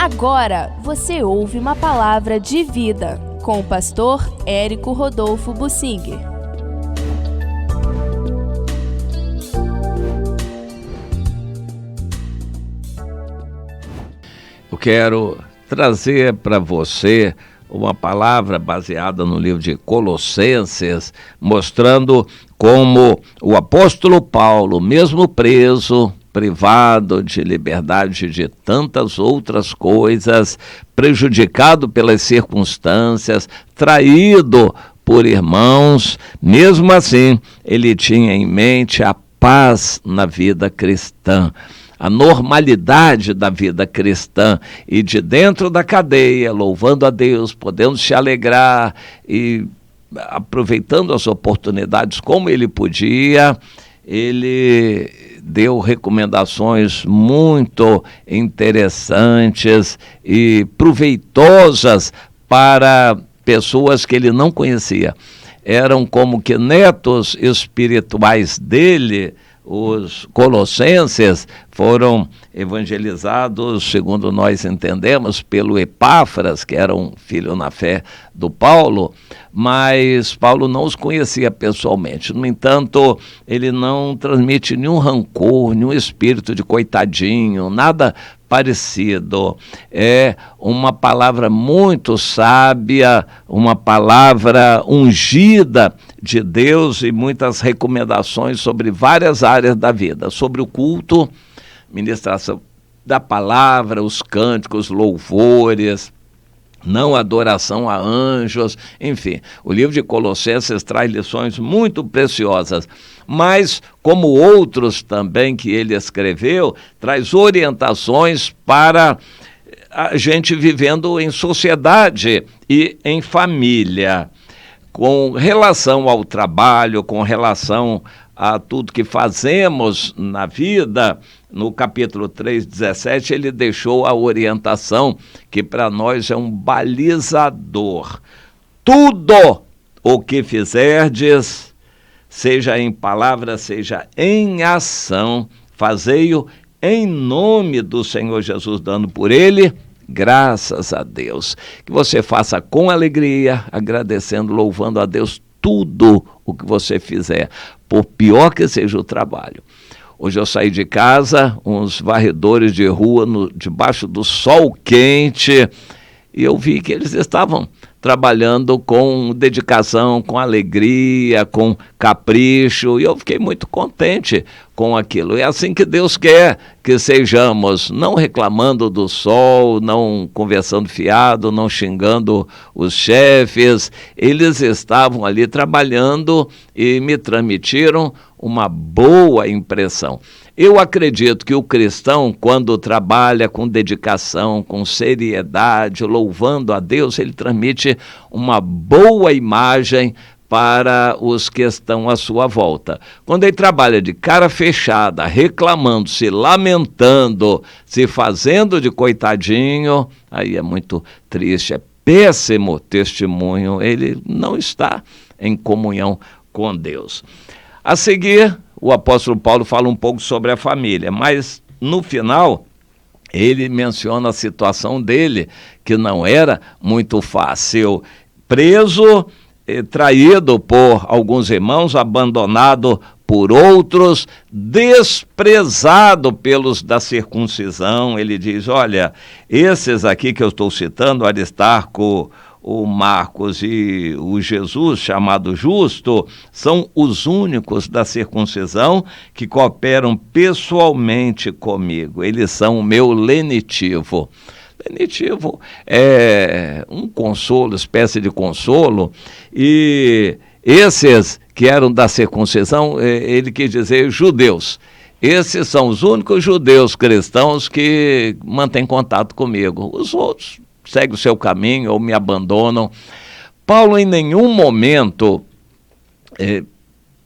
Agora você ouve uma palavra de vida com o pastor Érico Rodolfo Bussinger. Eu quero trazer para você uma palavra baseada no livro de Colossenses, mostrando como o apóstolo Paulo, mesmo preso, privado de liberdade de tantas outras coisas, prejudicado pelas circunstâncias, traído por irmãos, mesmo assim, ele tinha em mente a paz na vida cristã, a normalidade da vida cristã, e de dentro da cadeia, louvando a Deus, podendo se alegrar e aproveitando as oportunidades como ele podia. Ele deu recomendações muito interessantes e proveitosas para pessoas que ele não conhecia. Eram como que netos espirituais dele. Os colossenses foram evangelizados, segundo nós entendemos, pelo Epáfras, que era um filho na fé do Paulo, mas Paulo não os conhecia pessoalmente. No entanto, ele não transmite nenhum rancor, nenhum espírito de coitadinho, nada parecido. É uma palavra muito sábia, uma palavra ungida de Deus e muitas recomendações sobre várias áreas da vida, sobre o culto, ministração da palavra, os cânticos, louvores, não adoração a anjos, enfim. O livro de Colossenses traz lições muito preciosas, mas, como outros também que ele escreveu, traz orientações para a gente vivendo em sociedade e em família, com relação ao trabalho, com relação a tudo que fazemos na vida. No capítulo 3:17, ele deixou a orientação que para nós é um balizador. Tudo o que fizerdes, seja em palavra, seja em ação, fazei-o em nome do Senhor Jesus, dando por ele graças a Deus. Que você faça com alegria, agradecendo, louvando a Deus tudo o que você fizer, por pior que seja o trabalho. Hoje eu saí de casa, uns varredores de rua, debaixo do sol quente, e eu vi que eles estavam trabalhando com dedicação, com alegria, com capricho, e eu fiquei muito contente com aquilo. É assim que Deus quer que sejamos, não reclamando do sol, não conversando fiado, não xingando os chefes. Eles estavam ali trabalhando e me transmitiram uma boa impressão. Eu acredito que o cristão, quando trabalha com dedicação, com seriedade, louvando a Deus, ele transmite uma boa imagem para os que estão à sua volta. Quando ele trabalha de cara fechada, reclamando, se lamentando, se fazendo de coitadinho, aí é muito triste, é péssimo testemunho, ele não está em comunhão com Deus. A seguir, o apóstolo Paulo fala um pouco sobre a família, mas no final ele menciona a situação dele, que não era muito fácil. Preso, traído por alguns irmãos, abandonado por outros, desprezado pelos da circuncisão. Ele diz, olha, esses aqui que eu estou citando, Aristarco, o Marcos e o Jesus, chamado Justo, são os únicos da circuncisão que cooperam pessoalmente comigo. Eles são o meu lenitivo. Lenitivo é um consolo, espécie de consolo, e esses que eram da circuncisão, ele quis dizer judeus. Esses são os únicos judeus cristãos que mantêm contato comigo. Os outros seguem o seu caminho ou me abandonam. Paulo em nenhum momento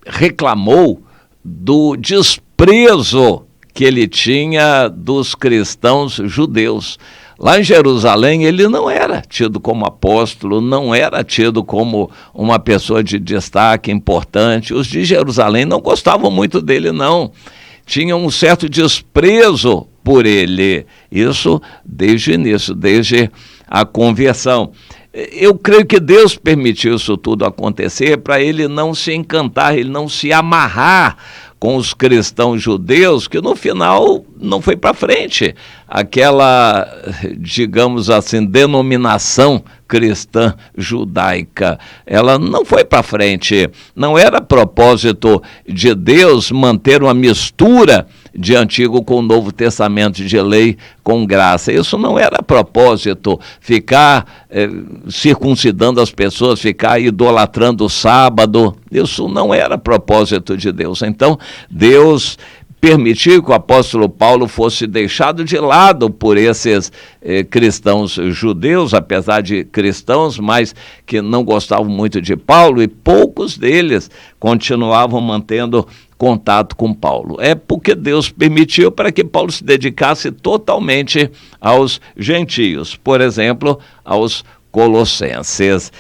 reclamou do desprezo que ele tinha dos cristãos judeus. Lá em Jerusalém ele não era tido como apóstolo, não era tido como uma pessoa de destaque importante. Os de Jerusalém não gostavam muito dele, não. Tinham um certo desprezo por ele. Isso desde o início, desde a conversão. Eu creio que Deus permitiu isso tudo acontecer para ele não se encantar, ele não se amarrar com os cristãos judeus, que no final não foi para frente. Aquela, digamos assim, denominação cristã judaica, ela não foi para frente. Não era propósito de Deus manter uma mistura de Antigo com o Novo Testamento, de lei com graça. Isso não era propósito, ficar circuncidando as pessoas, ficar idolatrando o sábado. Isso não era propósito de Deus. Então, Deus permitiu que o apóstolo Paulo fosse deixado de lado por esses cristãos judeus, apesar de cristãos, mas que não gostavam muito de Paulo, e poucos deles continuavam mantendo contato com Paulo. É porque Deus permitiu para que Paulo se dedicasse totalmente aos gentios, por exemplo, aos colossenses,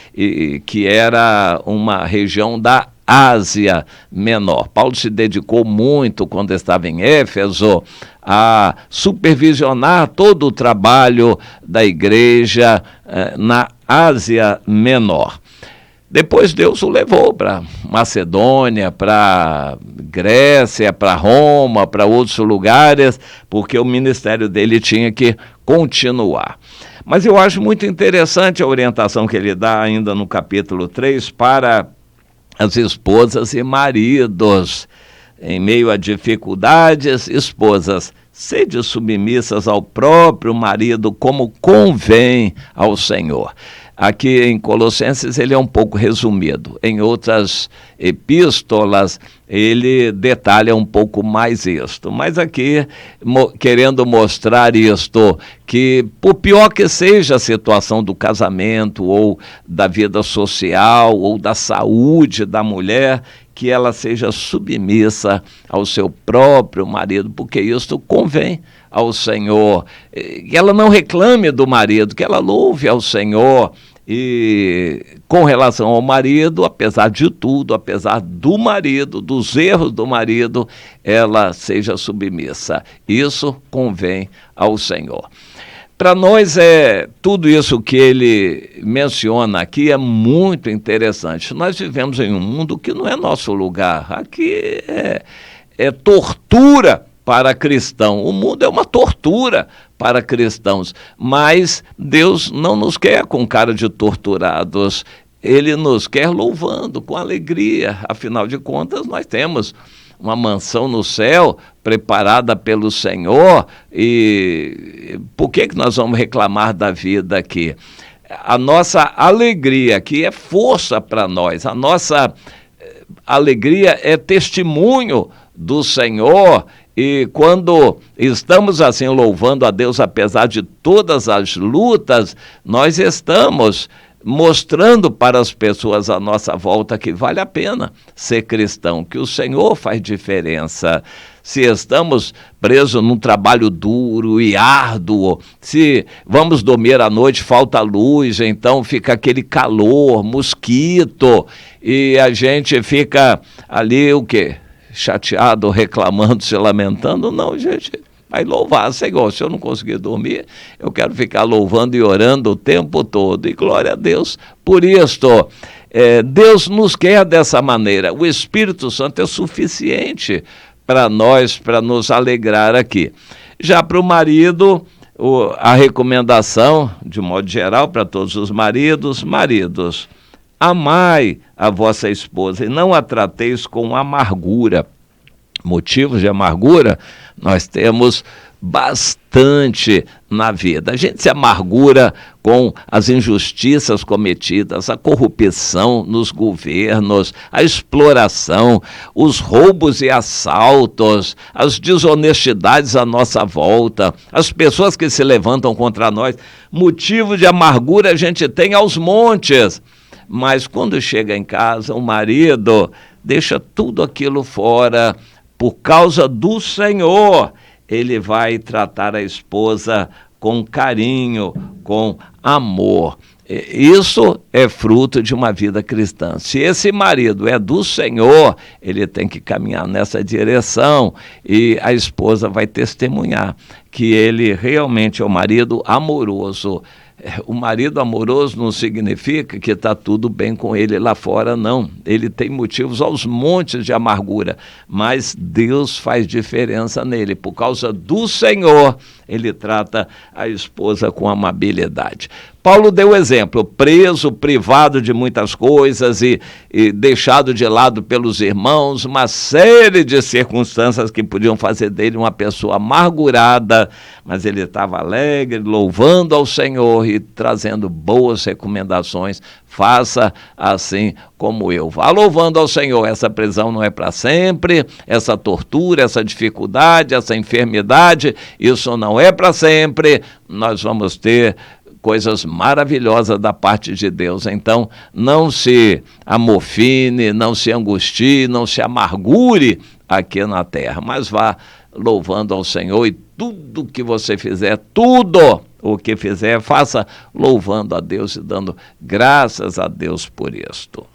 que era uma região da Ásia Menor. Paulo se dedicou muito, quando estava em Éfeso, a supervisionar todo o trabalho da igreja na Ásia Menor. Depois Deus o levou para Macedônia, para Grécia, para Roma, para outros lugares, porque o ministério dele tinha que continuar. Mas eu acho muito interessante a orientação que ele dá ainda no capítulo 3 para as esposas e maridos. Em meio a dificuldades, esposas, sede submissas ao próprio marido, como convém ao Senhor. Aqui em Colossenses ele é um pouco resumido. Em outras epístolas ele detalha um pouco mais isto. Mas aqui, querendo mostrar isto, que por pior que seja a situação do casamento, ou da vida social, ou da saúde da mulher, que ela seja submissa ao seu próprio marido, porque isto convém ao Senhor. Que ela não reclame do marido, que ela louve ao Senhor. E com relação ao marido, apesar de tudo, apesar do marido, dos erros do marido, ela seja submissa. Isso convém ao Senhor. Para nós, tudo isso que ele menciona aqui é muito interessante. Nós vivemos em um mundo que não é nosso lugar. Aqui é tortura para cristão. O mundo é uma tortura para cristãos, mas Deus não nos quer com cara de torturados. Ele nos quer louvando, com alegria. Afinal de contas, nós temos uma mansão no céu preparada pelo Senhor, e por que nós vamos reclamar da vida aqui? A nossa alegria aqui é força para nós, a nossa alegria é testemunho do Senhor. E quando estamos assim louvando a Deus, apesar de todas as lutas, nós estamos mostrando para as pessoas à nossa volta que vale a pena ser cristão, que o Senhor faz diferença. Se estamos presos num trabalho duro e árduo, se vamos dormir à noite, falta luz, então fica aquele calor, mosquito, e a gente fica ali o quê? Chateado, reclamando, se lamentando. Não, gente, vai louvar, Senhor. Se eu não conseguir dormir, eu quero ficar louvando e orando o tempo todo. E glória a Deus por isto. Deus nos quer dessa maneira. O Espírito Santo é suficiente para nós, para nos alegrar aqui. Já para o marido, a recomendação, de modo geral, para todos os maridos: amai a vossa esposa e não a trateis com amargura. Motivos de amargura nós temos bastante na vida. A gente se amargura com as injustiças cometidas, a corrupção nos governos, a exploração, os roubos e assaltos, as desonestidades à nossa volta, as pessoas que se levantam contra nós. Motivo de amargura a gente tem aos montes. Mas quando chega em casa, o marido deixa tudo aquilo fora. Por causa do Senhor, ele vai tratar a esposa com carinho, com amor. Isso é fruto de uma vida cristã. Se esse marido é do Senhor, ele tem que caminhar nessa direção, e a esposa vai testemunhar que ele realmente é um marido amoroso. O marido amoroso não significa que está tudo bem com ele lá fora, não. Ele tem motivos aos montes de amargura, mas Deus faz diferença nele. Por causa do Senhor, ele trata a esposa com amabilidade. Paulo deu exemplo, preso, privado de muitas coisas e deixado de lado pelos irmãos, uma série de circunstâncias que podiam fazer dele uma pessoa amargurada, mas ele estava alegre, louvando ao Senhor e trazendo boas recomendações. Faça assim como eu. Vá louvando ao Senhor. Essa prisão não é para sempre, essa tortura, essa dificuldade, essa enfermidade, isso não é para sempre. Nós vamos ter coisas maravilhosas da parte de Deus. Então, não se amofine, não se angustie, não se amargure aqui na terra, mas vá louvando ao Senhor, e tudo que você fizer, tudo o que fizer, faça louvando a Deus e dando graças a Deus por isto.